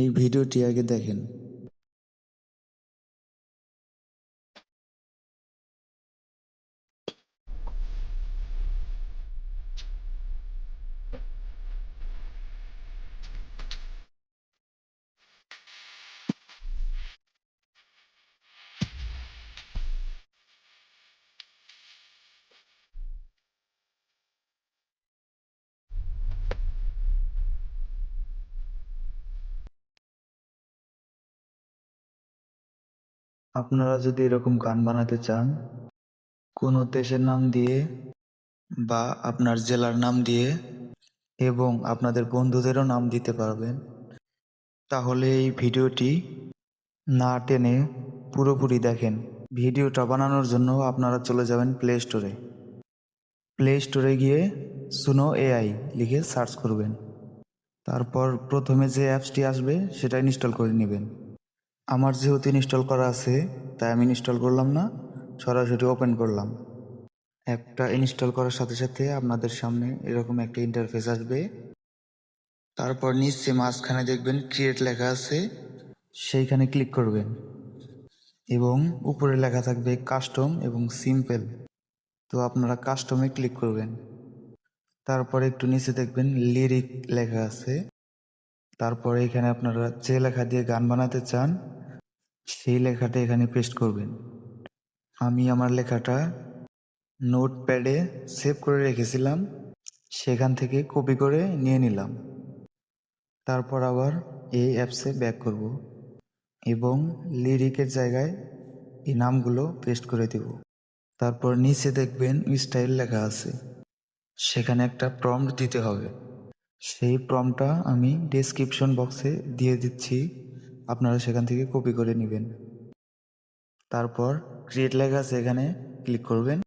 এই ভিডিওটি আগে দেখেন। আপনারা যদি এরকম গান বানাতে চান, কোনো দেশের নাম দিয়ে বা আপনার জেলার নাম দিয়ে এবং আপনাদের বন্ধুদেরও নাম দিতে পারবেন, তাহলে এই ভিডিওটি না টেনে পুরোপুরি দেখেন। ভিডিওটা বানানোর জন্য আপনারা চলে যাবেন প্লে স্টোরে। প্লে স্টোরে গিয়ে সুনো এআই লিখে সার্চ করবেন। তারপর প্রথমে যে অ্যাপসটি আসবে সেটা ইনস্টল করে নেবেন। আমার যেহেতু ইনস্টল করা আছে তাই আমি ইনস্টল করলাম না, সরাসরি ওপেন করলাম। অ্যাপটা ইনস্টল করার সাথে সাথে আপনাদের সামনে এরকম একটা ইন্টারফেস আসবে। তারপর নিচে মাঝখানে দেখবেন ক্রিয়েট লেখা আছে, সেইখানে ক্লিক করবেন এবং উপরে লেখা থাকবে কাস্টম এবং সিম্পল। তো আপনারা কাস্টমে ক্লিক করবেন। তারপরে একটু নিচে দেখবেন লিরিক লেখা আছে। তারপরে এখানে আপনারা যে লেখা দিয়ে গান বানাতে চান সেই লেখাটা এখানে পেস্ট করবেন। আমি আমার লেখাটা নোটপ্যাডে সেভ করে রেখেছিলাম, সেখান থেকে কপি করে নিয়ে নিলাম। তারপর আবার এই অ্যাপসে ব্যাক করব এবং লিরিকের জায়গায় এই নামগুলো পেস্ট করে দেব। তারপর নিচে দেখবেন স্টাইল লেখা আছে, সেখানে একটা প্রম্পট দিতে হবে। সেই প্রম্পটটা আমি ডেসক্রিপশন বক্সে দিয়ে দিচ্ছি, আপনারা সেখান থেকে কপি করে নেবেন। তারপর ক্রিয়েট লেখা আছে, এখানে ক্লিক করবেন।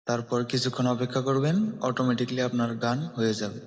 তারপর কিছুক্ষণ অপেক্ষা করবেন, অটোমেটিকলি আপনার গান হয়ে যাবে।